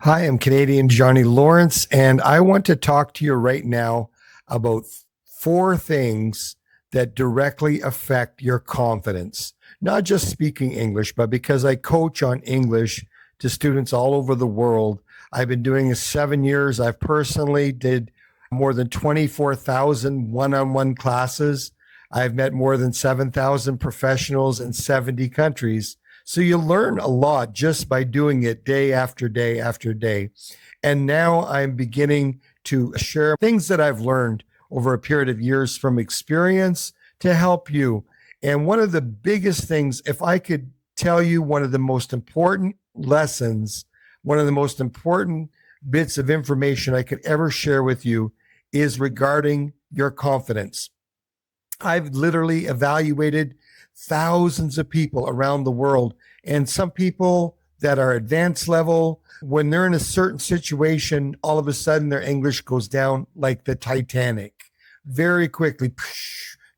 Hi, I'm Canadian Johnny Lawrence, and I want to talk to you right now about four things that directly affect your confidence. Not just speaking English, but because I coach on English to students all over the world. I've been doing this 7 years. I've personally did more than 24,000 one-on-one classes. I've met more than 7,000 professionals in 70 countries. So you learn a lot just by doing it day after day after day. And now I'm beginning to share things that I've learned over a period of years from experience to help you. And one of the biggest things, if I could tell you one of the most important lessons, one of the most important bits of information I could ever share with you is regarding your confidence. I've literally evaluated thousands of people around the world, and some people that are advanced level, when they're in a certain situation, all of a sudden their English goes down like the Titanic very quickly.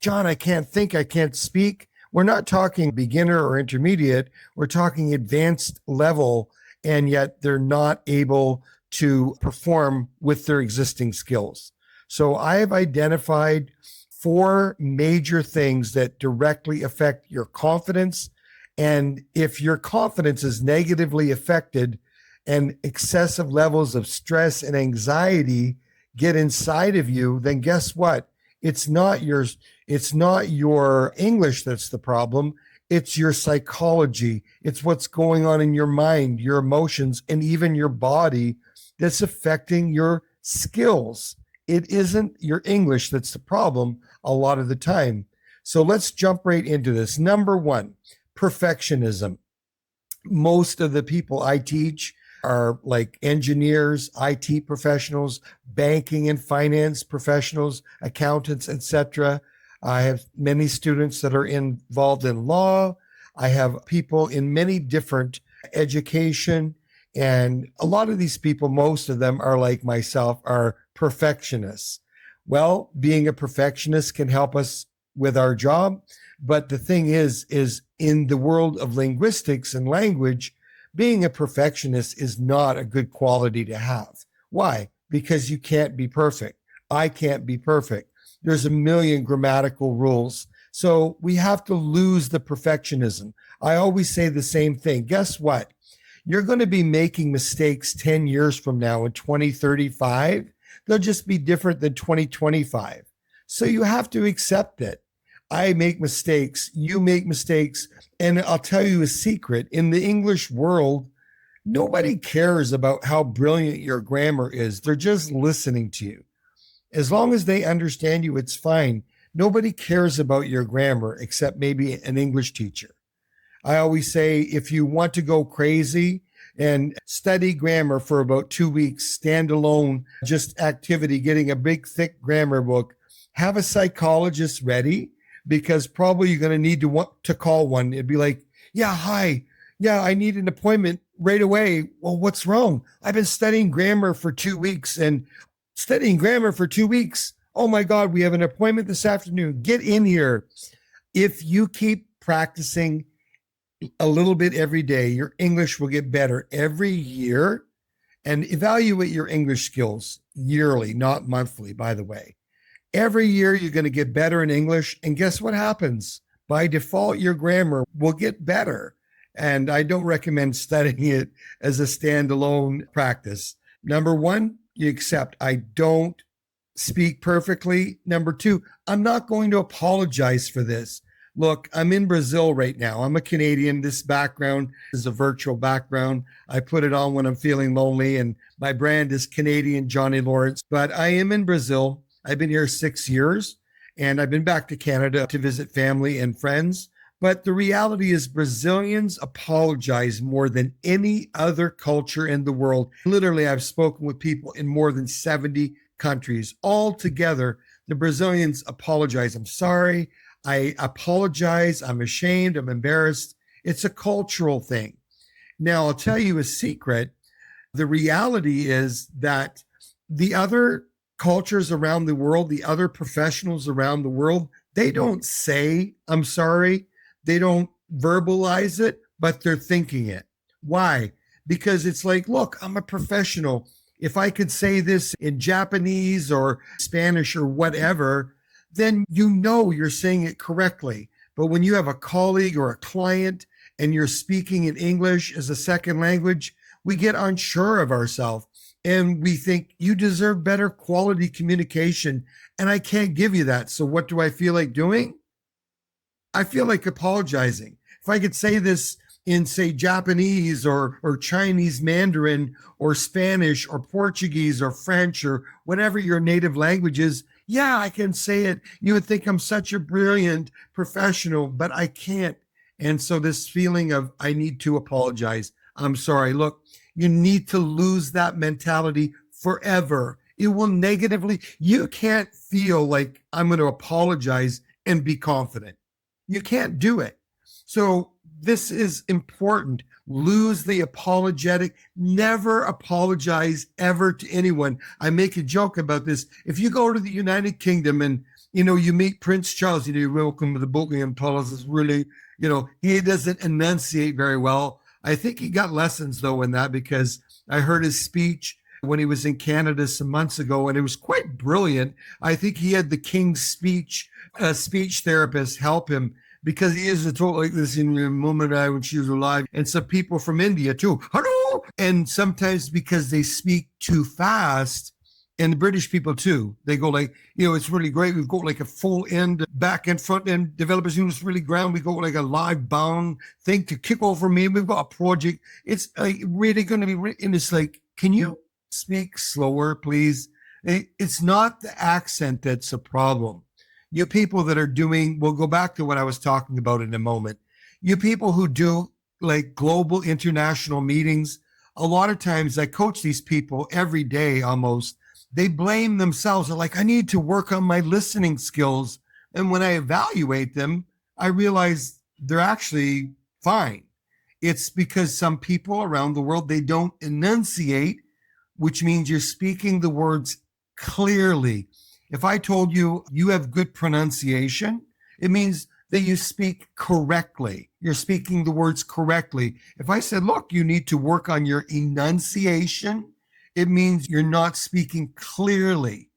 John, I can't think, I can't speak. We're not talking beginner or intermediate, we're talking advanced level, and yet they're not able to perform with their existing skills. So I have identified four major things that directly affect your confidence. And if your confidence is negatively affected and excessive levels of stress and anxiety get inside of you, then guess what? It's not your English that's the problem. It's your psychology. It's what's going on in your mind, your emotions, and even your body that's affecting your skills. It isn't your English that's the problem a lot of the time. So let's jump right into this. Number one, perfectionism. Most of the people I teach are like engineers, IT professionals, banking and finance professionals, accountants, etc. I have many students that are involved in law. I have people in many different education. And a lot of these people, most of them are like myself, are perfectionists. Well, being a perfectionist can help us with our job. But the thing is in the world of linguistics and language, being a perfectionist is not a good quality to have. Why? Because you can't be perfect. I can't be perfect. There's a million grammatical rules. So we have to lose the perfectionism. I always say the same thing. Guess what? You're going to be making mistakes 10 years from now in 2035. They'll just be different than 2025. So you have to accept it. I make mistakes, you make mistakes. And I'll tell you a secret in the English world, nobody cares about how brilliant your grammar is. They're just listening to you. As long as they understand you, it's fine. Nobody cares about your grammar except maybe an English teacher. I always say if you want to go crazy and study grammar for about 2 weeks, stand alone, just activity, getting a big, thick grammar book, have a psychologist ready because probably you're going to need to want to call one. It'd be like, yeah, hi. Yeah, I need an appointment right away. Well, what's wrong? I've been studying grammar for 2 weeks and studying grammar for 2 weeks. Oh my God, we have an appointment this afternoon. Get in here. If you keep practicing a little bit every day, your English will get better every year. And evaluate your English skills yearly, not monthly, by the way. Every year, you're going to get better in English. And guess what happens? By default, your grammar will get better. And I don't recommend studying it as a standalone practice. Number one, you accept I don't speak perfectly. Number two, I'm not going to apologize for this. Look, I'm in Brazil right now. I'm a Canadian. This background is a virtual background. I put it on when I'm feeling lonely, and my brand is Canadian Johnny Lawrence. But I am in Brazil. I've been here 6 years, and I've been back to Canada to visit family and friends. But the reality is Brazilians apologize more than any other culture in the world. Literally, I've spoken with people in more than 70 countries. All together, the Brazilians apologize. I'm sorry. I apologize. I'm ashamed. I'm embarrassed. It's a cultural thing. Now, I'll tell you a secret. The reality is that the other cultures around the world, the other professionals around the world, they don't say, I'm sorry. They don't verbalize it, but they're thinking it. Why? because it's like, look, I'm a professional. If I could say this in Japanese or Spanish or whatever, then you know you're saying it correctly. But when you have a colleague or a client and you're speaking in English as a second language, we get unsure of ourselves and we think you deserve better quality communication. And I can't give you that. So what do I feel like doing? I feel like apologizing. If I could say this in, say, Japanese or Chinese Mandarin or Spanish or Portuguese or French or whatever your native language is, yeah, I can say it. You would think I'm such a brilliant professional, but I can't. And so this feeling of I need to apologize. I'm sorry. Look, you need to lose that mentality forever. It will negatively, you can't feel like I'm going to apologize and be confident. You can't do it. So this is important. Lose the apologetic. Never apologize ever to anyone. I make a joke about this. If you go to the United Kingdom and you meet Prince Charles, you're welcome to the Buckingham Palace. Is really, he doesn't enunciate very well. I think he got lessons though in that, because I heard his speech when he was in Canada some months ago, and it was quite brilliant. I think he had the King's speech therapist help him, because he is a total like this in Mumbai when she was alive. And some people from India too. Hello! And sometimes because they speak too fast, and the British people too, they go like, it's really great. We've got like a full end, back and front end developers units really ground. We got like a live bound thing to kick over me. We've got a project. It's like really going to be, and it's like, can you speak slower, please? It's not the accent that's a problem. You people that are doing, we'll go back to what I was talking about in a moment. You people who do like global international meetings, a lot of times I coach these people every day almost. They blame themselves. They're like, I need to work on my listening skills. And when I evaluate them, I realize they're actually fine. It's because some people around the world, they don't enunciate, which means you're speaking the words clearly. If I told you you have good pronunciation, it means that you speak correctly. You're speaking the words correctly. If I said, look, you need to work on your enunciation, it means you're not speaking clearly.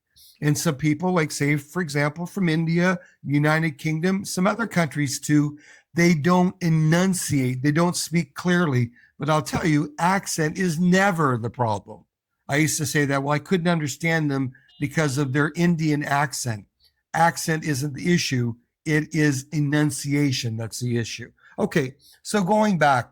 And some people, like say, for example, from India, United Kingdom, some other countries too, they don't enunciate. They don't speak clearly. But I'll tell you, accent is never the problem. I used to say that, well, I couldn't understand them because of their Indian accent. Accent isn't the issue. It is enunciation. That's the issue. Okay, so going back,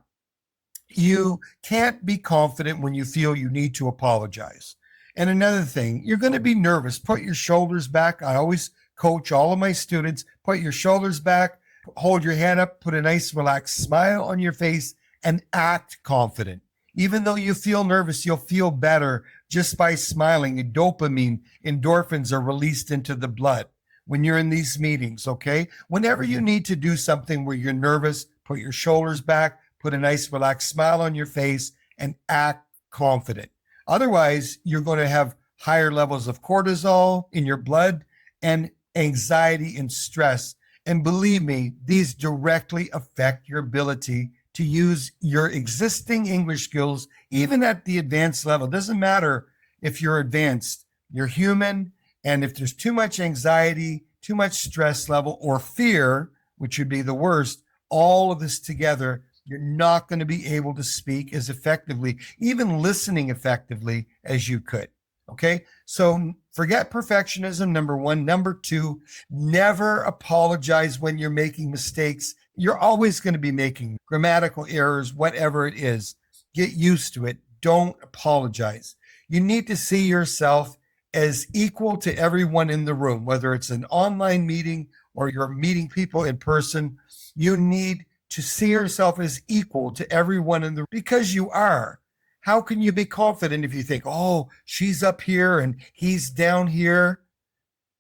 you can't be confident when you feel you need to apologize. And another thing, you're going to be nervous. Put your shoulders back. I always coach all of my students, put your shoulders back, hold your hand up, put a nice relaxed smile on your face, and act confident. Even though you feel nervous, you'll feel better just by smiling. And dopamine, endorphins are released into the blood when you're in these meetings, okay? Whenever you need to do something where you're nervous, put your shoulders back, put a nice relaxed smile on your face, and act confident. Otherwise, you're going to have higher levels of cortisol in your blood and anxiety and stress. And believe me, these directly affect your ability to use your existing English skills, even at the advanced level. It doesn't matter if you're advanced, you're human. And if there's too much anxiety, too much stress level, or fear, which would be the worst, all of this together, you're not going to be able to speak as effectively, even listening effectively as you could. Okay. So forget perfectionism, number one. Number two, never apologize when you're making mistakes. You're always going to be making grammatical errors, whatever it is. Get used to it. Don't apologize. You need to see yourself as equal to everyone in the room, whether it's an online meeting or you're meeting people in person. You need to see yourself as equal to everyone in the room, because you are. How can you be confident if you think, oh, she's up here and he's down here?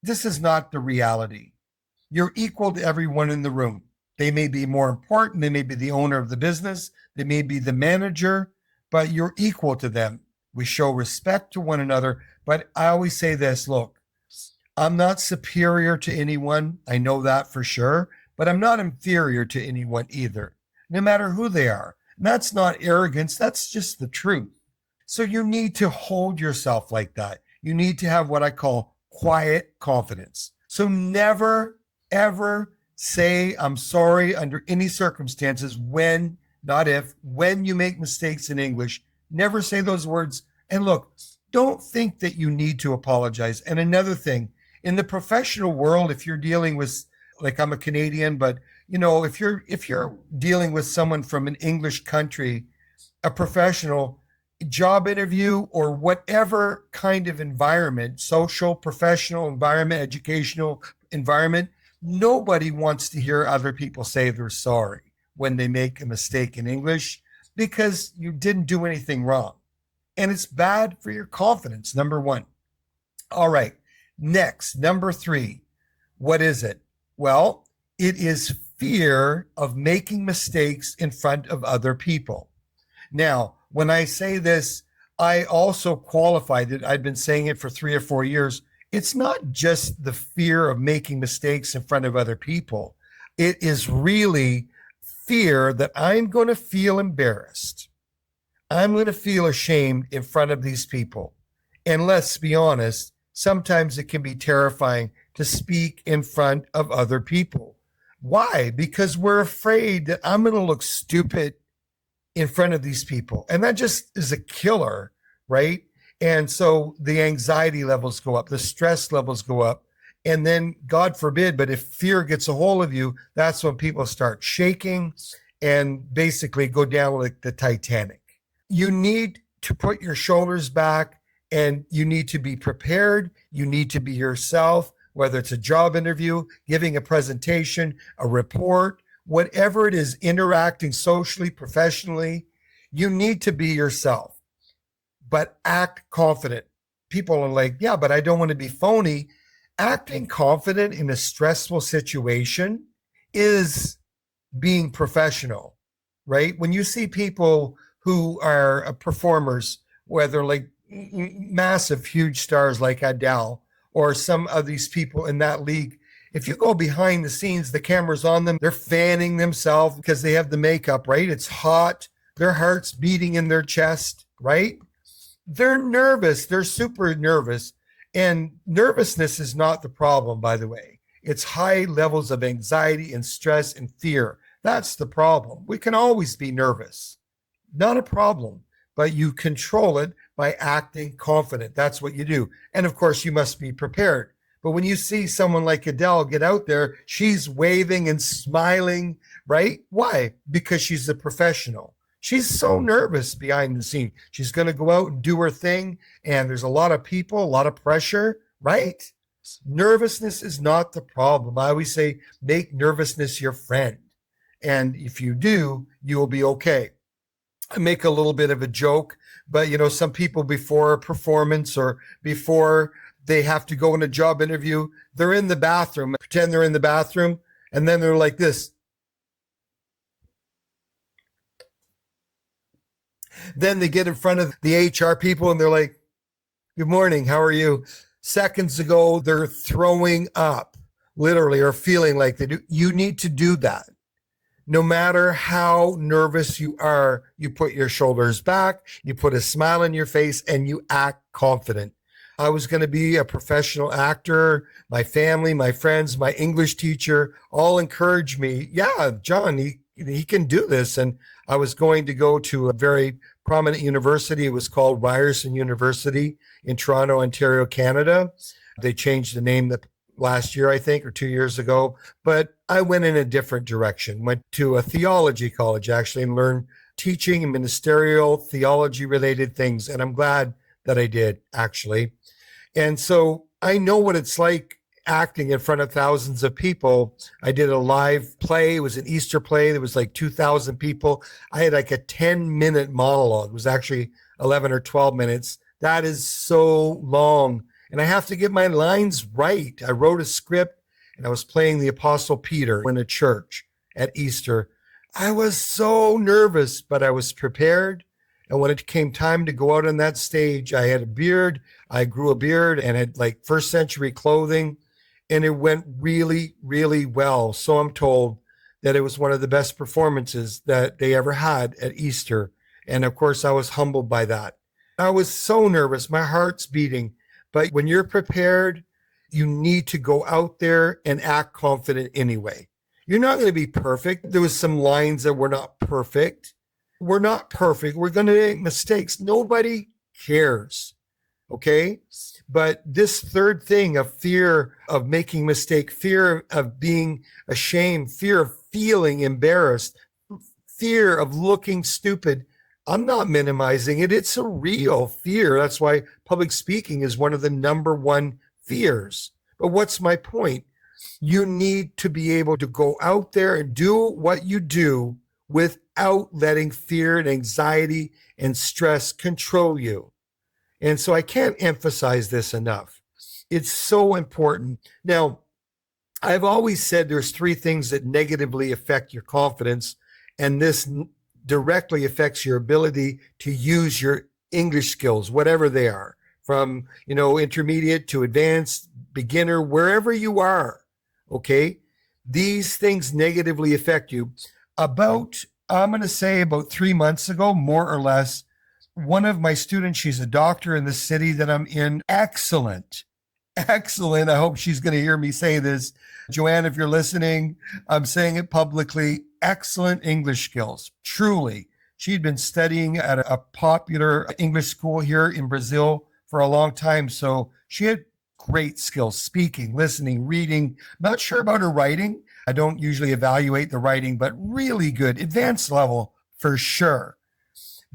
This is not the reality. You're equal to everyone in the room. They may be more important. They may be the owner of the business. They may be the manager, but you're equal to them. We show respect to one another. But I always say this, look, I'm not superior to anyone. I know that for sure, but I'm not inferior to anyone either, no matter who they are. And that's not arrogance, that's just the truth. So you need to hold yourself like that. You need to have what I call quiet confidence. So never, ever say, I'm sorry under any circumstances when, not if, when you make mistakes in English. Never say those words. And look, don't think that you need to apologize. And another thing, in the professional world, if you're dealing with, like, I'm a Canadian, but if you're dealing with someone from an English country, a professional job interview or whatever kind of environment, social, professional environment, educational environment, nobody wants to hear other people say they're sorry when they make a mistake in English because you didn't do anything wrong. And it's bad for your confidence, number one. All right. Next, number three. What is it? Well, it is fear of making mistakes in front of other people. Now, when I say this, I also qualified it. I've been saying it for 3 or 4 years. It's not just the fear of making mistakes in front of other people. It is really fear that I'm going to feel embarrassed. I'm going to feel ashamed in front of these people. And let's be honest, sometimes it can be terrifying to speak in front of other people. Why? Because we're afraid that I'm going to look stupid in front of these people. And that just is a killer, right? And so the anxiety levels go up, the stress levels go up. And then, God forbid, but if fear gets a hold of you, that's when people start shaking and basically go down like the Titanic. You need to put your shoulders back and you need to be prepared. You need to be yourself, whether it's a job interview, giving a presentation, a report, whatever it is, interacting socially, professionally, you need to be yourself, but act confident. People are like, yeah, but I don't want to be phony. Acting confident in a stressful situation is being professional, right? When you see people who are performers, whether like massive, huge stars like Adele or some of these people in that league, if you go behind the scenes, the camera's on them, they're fanning themselves because they have the makeup, right? It's hot, their heart's beating in their chest, right? They're nervous, they're super nervous. And nervousness is not the problem, by the way. It's high levels of anxiety and stress and fear. That's the problem. We can always be nervous, not a problem, but you control it by acting confident. That's what you do. And of course, you must be prepared. But when you see someone like Adele get out there, she's waving and smiling, right? Why? Because she's a professional. She's so nervous behind the scene. She's going to go out and do her thing. And there's a lot of people, a lot of pressure, right? Nervousness is not the problem. I always say, make nervousness your friend. And if you do, you will be okay. I make a little bit of a joke, but some people before a performance or before they have to go in a job interview, they're in the bathroom, pretend they're in the bathroom, and then they're like this. Then they get in front of the HR people and they're like, good morning, how are you? Seconds ago, they're throwing up, literally, or feeling like they do. You need to do that. No matter how nervous you are, you put your shoulders back, you put a smile on your face, and you act confident. I was going to be a professional actor. My family, my friends, my English teacher all encouraged me. Yeah, John, he can do this. And I was going to go to a very prominent university. It was called Ryerson University in Toronto, Ontario, Canada. They changed the name last year, I think, or 2 years ago. But I went in a different direction, went to a theology college, actually, and learned teaching and ministerial theology related things. And I'm glad that I did, actually. And so I know what it's like acting in front of thousands of people. I did a live play. It was an Easter play. There was like 2,000 people. I had like a 10-minute monologue. It was actually 11 or 12 minutes. That is so long. And I have to get my lines right. I wrote a script and I was playing the Apostle Peter in a church at Easter. I was so nervous, but I was prepared. And when it came time to go out on that stage, I had a beard. I grew a beard and had like first century clothing. And it went really, really well. So I'm told. that it was one of the best performances that they ever had at Easter. And of course, I was humbled by that. I was so nervous, my heart's beating. But when you're prepared, you need to go out there and act confident anyway. You're not going to be perfect. There was some lines that were not perfect. We're not perfect. We're going to make mistakes. Nobody cares. Okay. But this third thing of fear of making mistake, fear of being ashamed, fear of feeling embarrassed, fear of looking stupid, I'm not minimizing it. It's a real fear. That's why public speaking is one of the number one fears. But what's my point? You need to be able to go out there and do what you do without letting fear and anxiety and stress control you. And so I can't emphasize this enough. It's so important. Now, I've always said there's three things that negatively affect your confidence, and this directly affects your ability to use your English skills, whatever they are, from, intermediate to advanced, beginner, wherever you are. Okay. These things negatively affect you. I'm going to say about 3 months ago, more or less, one of my students, she's a doctor in the city that I'm in. Excellent. Excellent. I hope she's going to hear me say this. Joanne, if you're listening, I'm saying it publicly. Excellent English skills. Truly. She'd been studying at a popular English school here in Brazil for a long time. So she had great skills, speaking, listening, reading. Not sure about her writing. I don't usually evaluate the writing, but really good, advanced level for sure.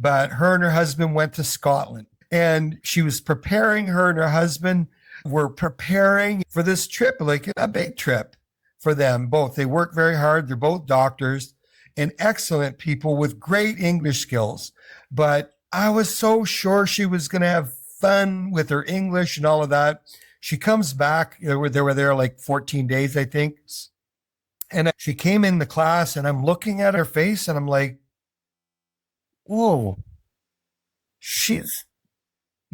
But her and her husband went to Scotland, and she was preparing, her and her husband were preparing for this trip, like a big trip for them both. They work very hard. They're both doctors and excellent people with great English skills. But I was so sure she was going to have fun with her English and all of that. She comes back. They were there like 14 days, I think. And she came in the class, and I'm looking at her face, and I'm like, whoa, she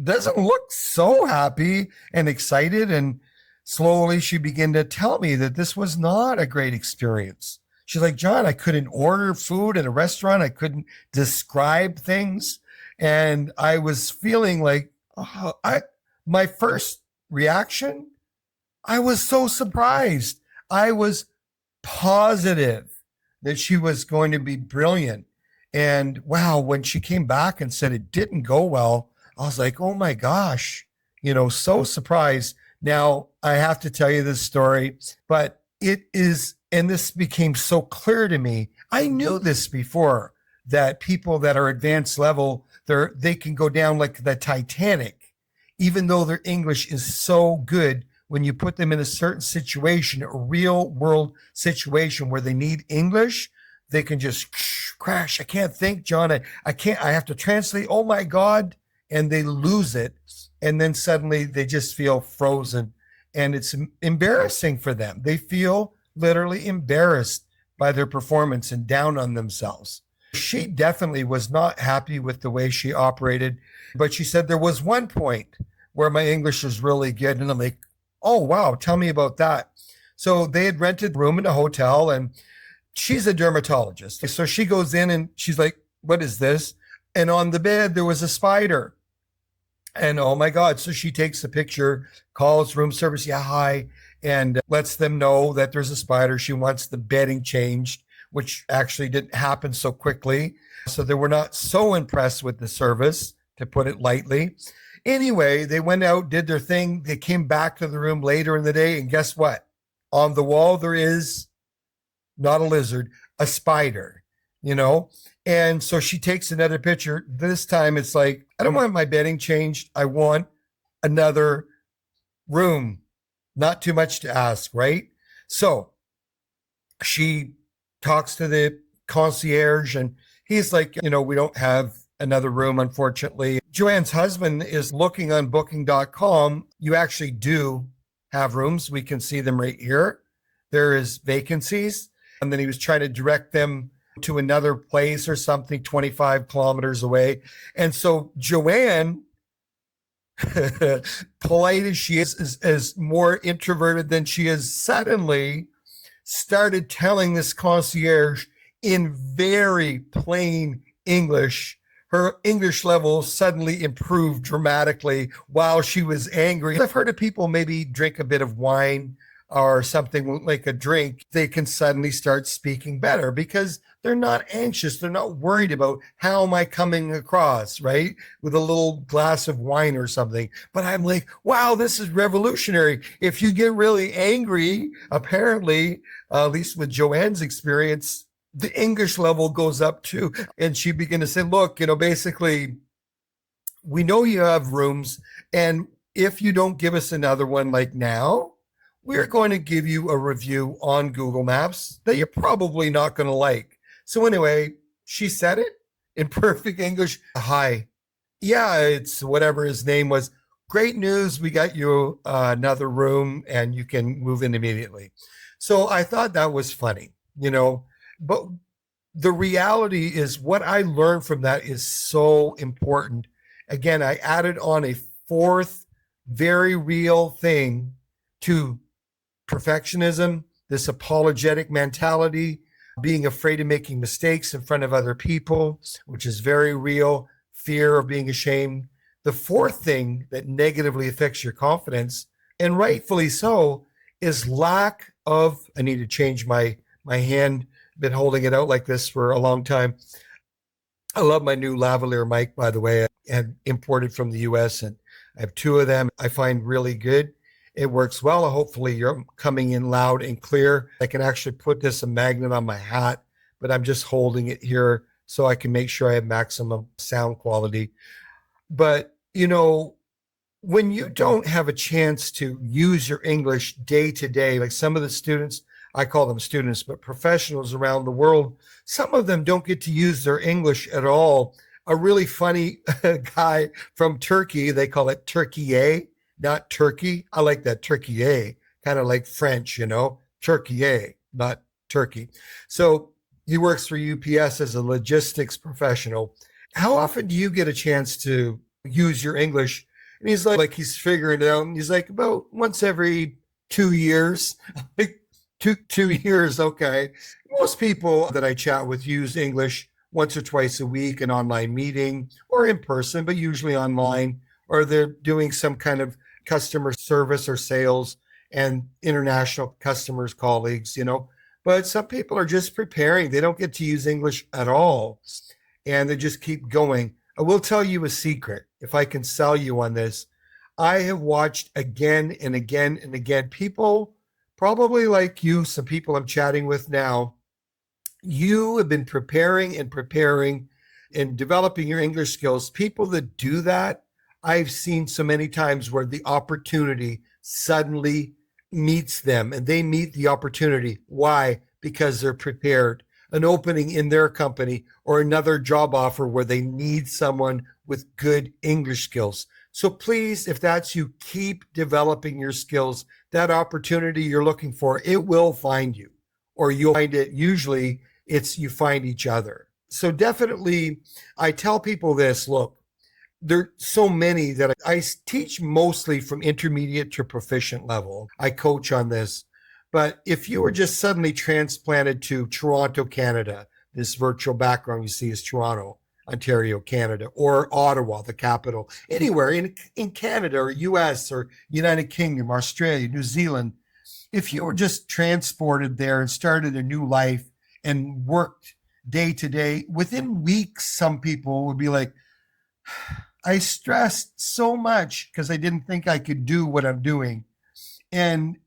doesn't look so happy and excited. And slowly she began to tell me that this was not a great experience. She's like, John, I couldn't order food at a restaurant. I couldn't describe things. And I was feeling like, my first reaction, I was so surprised. I was positive that she was going to be brilliant. And wow, when she came back and said it didn't go well, I was like, oh my gosh, so surprised. Now, I have to tell you this story, but it is, and this became so clear to me. I knew this before, that people that are advanced level, they can go down like the Titanic, even though their English is so good. When you put them in a certain situation, a real world situation where they need English, they can just crash. I can't think, John. I can't, I have to translate. Oh my God. And they lose it. And then suddenly they just feel frozen, and it's embarrassing for them. They feel literally embarrassed by their performance and down on themselves. She definitely was not happy with the way she operated, but she said there was one point where my English was really good. And I'm like, oh, wow, tell me about that. So they had rented a room in a hotel, and she's a dermatologist. So she goes in and she's like, what is this? And on the bed, there was a spider. And oh my God. So she takes a picture, calls room service. Yeah, hi. And lets them know that there's a spider. She wants the bedding changed, which actually didn't happen so quickly. So they were not so impressed with the service, to put it lightly. Anyway, they went out, did their thing. They came back to the room later in the day. And guess what? On the wall, there is not a lizard, a spider, And so she takes another picture. This time it's like, I don't want my bedding changed. I want another room. Not too much to ask, right? So she talks to the concierge, and he's like, we don't have another room, unfortunately. Joanne's husband is looking on booking.com. You actually do have rooms. We can see them right here. There is vacancies. And then he was trying to direct them to another place or something 25 kilometers away. And so Joanne, polite as she is more introverted than she is, suddenly started telling this concierge in very plain English. Her English level suddenly improved dramatically while she was angry. I've heard of people maybe drink a bit of wine or something like a drink, they can suddenly start speaking better because they're not anxious. They're not worried about how am I coming across, right? With a little glass of wine or something. But I'm like, wow, this is revolutionary. If you get really angry, apparently, at least with Joanne's experience, the English level goes up too. And she began to say, look, basically, we know you have rooms. And if you don't give us another one like now, we're going to give you a review on Google Maps that you're probably not going to like. So anyway, she said it in perfect English. Hi. Yeah, it's whatever his name was. Great news. We got you another room and you can move in immediately. So I thought that was funny. But the reality is what I learned from that is so important. Again, I added on a fourth very real thing to perfectionism, this apologetic mentality, being afraid of making mistakes in front of other people, which is very real, fear of being ashamed. The fourth thing that negatively affects your confidence, and rightfully so, is lack of, I need to change my hand, been holding it out like this for a long time. I love my new lavalier mic, by the way, and imported from the US, and I have two of them I find really good. It works well. Hopefully you're coming in loud and clear. I can actually put this a magnet on my hat, but I'm just holding it here so I can make sure I have maximum sound quality. But, when you don't have a chance to use your English day to day, like some of the students, I call them students, but professionals around the world, some of them don't get to use their English at all. A really funny guy from Turkey, they call it Turkey, not Turkey. I like that Turkey, kind of like French, Turkey, not Turkey. So he works for UPS as a logistics professional. How often do you get a chance to use your English? And he's like he's figuring it out. And he's like, about once every 2 years. Like, two years, okay. Most people that I chat with use English once or twice a week, an online meeting or in person, but usually online, or they're doing some kind of customer service or sales and international customers, colleagues. But some people are just preparing. They don't get to use English at all. And they just keep going. I will tell you a secret, if I can sell you on this. I have watched again and again and again people, probably like you, some people I'm chatting with now, you have been preparing and developing your English skills. People that do that, I've seen so many times where the opportunity suddenly meets them and they meet the opportunity. Why? Because they're prepared. An opening in their company or another job offer where they need someone with good English skills. So please, if that's you, keep developing your skills. That opportunity you're looking for, it will find you, or you'll find it. Usually it's you find each other. So definitely, I tell people this, look, there are so many that I teach mostly from intermediate to proficient level. I coach on this. But if you were just suddenly transplanted to Toronto, Canada, this virtual background you see is Toronto, Ontario, Canada, or Ottawa, the capital, anywhere in Canada or US or United Kingdom, Australia, New Zealand, if you were just transported there and started a new life and worked day to day, within weeks, some people would be like, I stressed so much because I didn't think I could do what I'm doing. And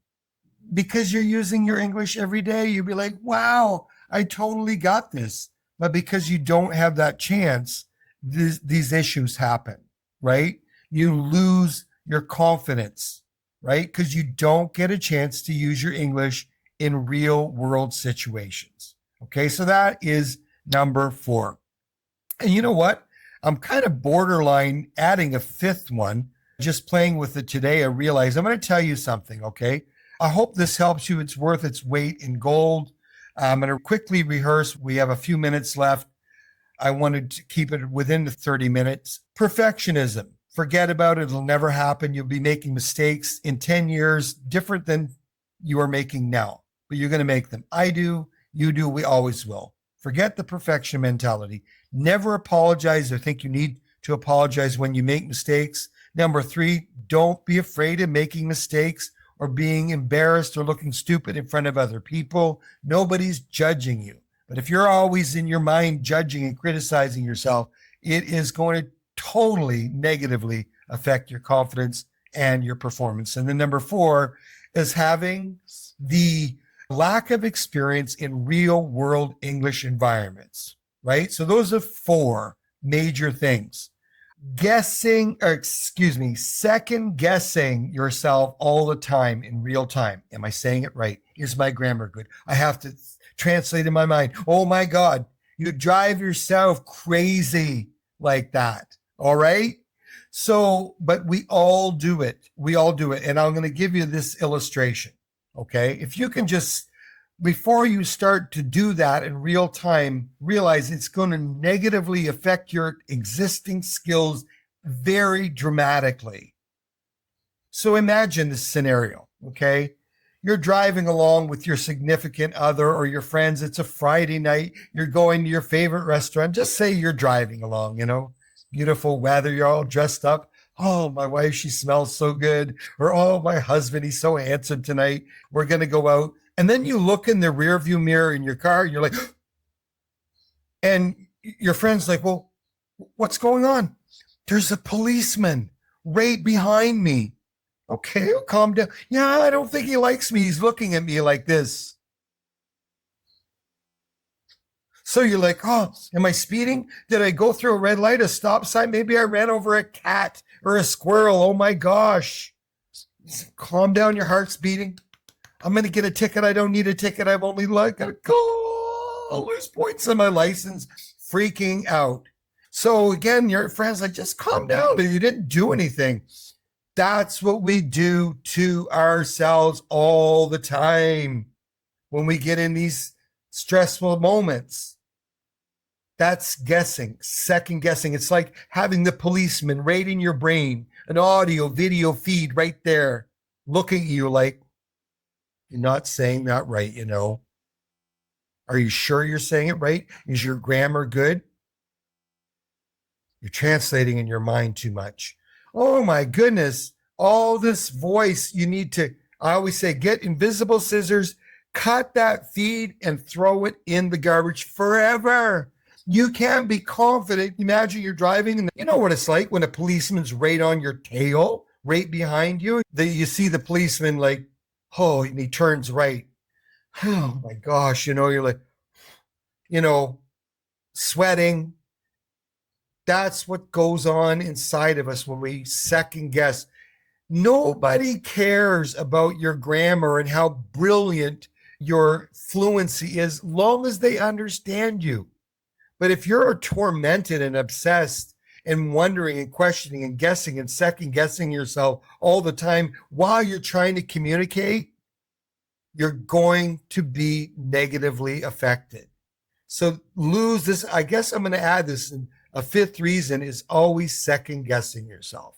because you're using your English every day, you'd be like, wow, I totally got this. But because you don't have that chance, these issues happen, right? You lose your confidence, right? Because you don't get a chance to use your English in real world situations. Okay, so that is number 4. And you know what? I'm kind of borderline adding a fifth one. Just playing with it today, I realized I'm going to tell you something, okay? I hope this helps you. It's worth its weight in gold. I'm going to quickly rehearse. We have a few minutes left. I wanted to keep it within the 30 minutes. Perfectionism. Forget about it. It'll never happen. You'll be making mistakes in 10 years, different than you are making now. but you're going to make them. I do, you do, we always will. Forget the perfection mentality. Never apologize or think you need to apologize when you make mistakes. Number three, don't be afraid of making mistakes or being embarrassed or looking stupid in front of other people. Nobody's judging you. But if you're always in your mind judging and criticizing yourself, it is going to totally negatively affect your confidence and your performance. And then number four is having the lack of experience in real world English environments, right? So those are four major things. Second guessing yourself all the time in real time. Am I saying it right? Is my grammar good? I have to translate in my mind. Oh my God, you drive yourself crazy like that. All right. So, but we all do it. We all do it. And I'm going to give you this illustration. Okay. If you can just, before you start to do that in real time, realize it's going to negatively affect your existing skills very dramatically. So imagine this scenario. Okay. You're driving along with your significant other or your friends. It's a Friday night. You're going to your favorite restaurant. Just say you're driving along, beautiful weather. You're all dressed up. Oh, my wife, she smells so good. Or, oh, my husband, he's so handsome tonight. We're going to go out. And then you look in the rear view mirror in your car. And you're like, and your friend's like, well, what's going on? There's a policeman right behind me. Okay, calm down. Yeah, I don't think he likes me. He's looking at me like this. So you're like, oh, am I speeding? Did I go through a red light, a stop sign? Maybe I ran over a cat or a squirrel. Oh my gosh. Calm down, your heart's beating. I'm going to get a ticket. I don't need a ticket. I've only got a go. Lose points on my license. Freaking out. So again, your friend's like, just calm down. But you didn't do anything. That's what we do to ourselves all the time when we get in these stressful moments. That's guessing, second guessing. It's like having the policeman right in your brain, an audio, video feed right there, looking at you like, you're not saying that right, Are you sure you're saying it right? Is your grammar good? You're translating in your mind too much. Oh my goodness, all this voice, I always say, get invisible scissors, cut that feed and throw it in the garbage forever. You can't be confident. Imagine you're driving and you know what it's like when a policeman's right on your tail, right behind you. You see the policeman like, oh, and he turns right. Oh my gosh, you're like, sweating. That's what goes on inside of us when we second guess. Nobody cares about your grammar and how brilliant your fluency is, long as they understand you. But if you're tormented and obsessed and wondering and questioning and guessing and second guessing yourself all the time while you're trying to communicate, you're going to be negatively affected. So lose this. I guess I'm going to add this. A fifth reason is always second guessing yourself.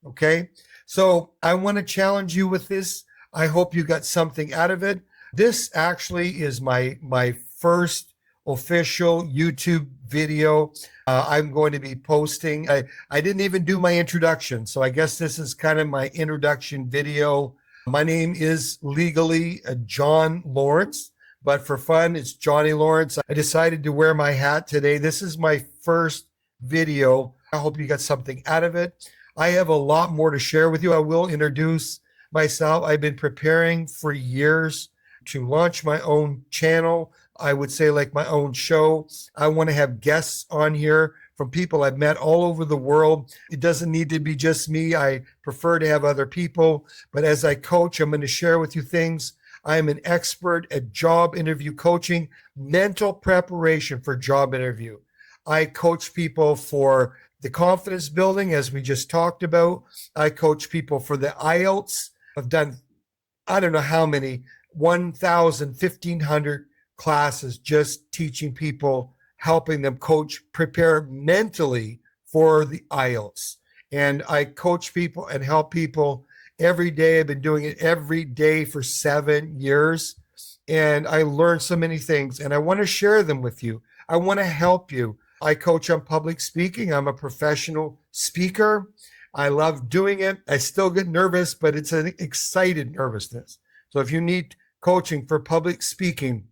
Okay. So I want to challenge you with this. I hope you got something out of it. This actually is my first official YouTube video. I'm going to be posting. I didn't even do my introduction. So I guess this is kind of my introduction video. My name is legally John Lawrence, but for fun, it's Johnny Lawrence. I decided to wear my hat today. This is my first video. I hope you got something out of it. I have a lot more to share with you. I will introduce myself. I've been preparing for years to launch my own channel. I would say like my own show. I want to have guests on here from people I've met all over the world. It doesn't need to be just me. I prefer to have other people. But as I coach, I'm going to share with you things. I am an expert at job interview coaching, mental preparation for job interview. I coach people for the confidence building, as we just talked about. I coach people for the IELTS. I've done, I don't know how many, 1,000, 1,500 classes just teaching people, helping them prepare mentally for the IELTS. And I coach people and help people every day. I've been doing it every day for 7 years. and I learned so many things, and I want to share them with you. I want to help you. I coach on public speaking. I'm a professional speaker. I love doing it. I still get nervous, but it's an excited nervousness. So if you need coaching for public speaking,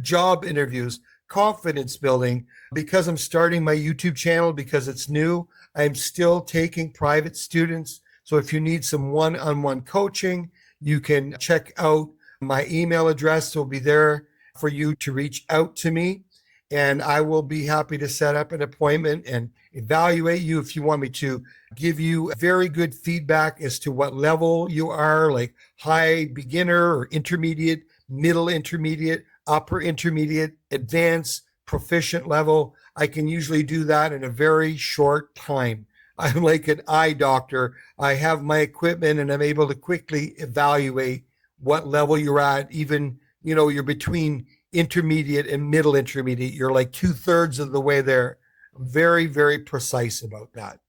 job interviews, confidence building, because I'm starting my YouTube channel because it's new, I'm still taking private students. So if you need some one-on-one coaching, you can check out my email address. Will be there for you to reach out to me. And I will be happy to set up an appointment and evaluate you if you want me to give you very good feedback as to what level you are, like high, beginner, or intermediate, middle intermediate, upper intermediate, advanced, proficient level. I can usually do that in a very short time. I'm like an eye doctor. I have my equipment and I'm able to quickly evaluate what level you're at. Even, you're between intermediate and middle intermediate. You're like 2/3 of the way there. I'm very, very precise about that.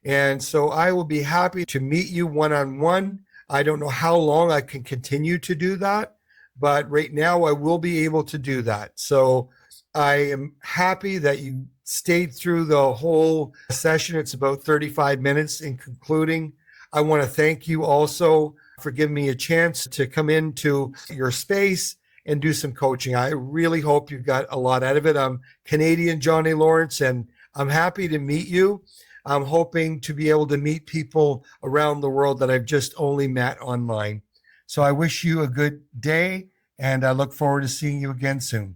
And so I will be happy to meet you one-on-one. I don't know how long I can continue to do that, but right now I will be able to do that. So I am happy that you stayed through the whole session. It's about 35 minutes in concluding. I want to thank you also for giving me a chance to come into your space and do some coaching. I really hope you got a lot out of it. I'm Canadian Johnny Lawrence, and I'm happy to meet you. I'm hoping to be able to meet people around the world that I've just only met online. So I wish you a good day, and I look forward to seeing you again soon.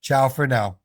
Ciao for now.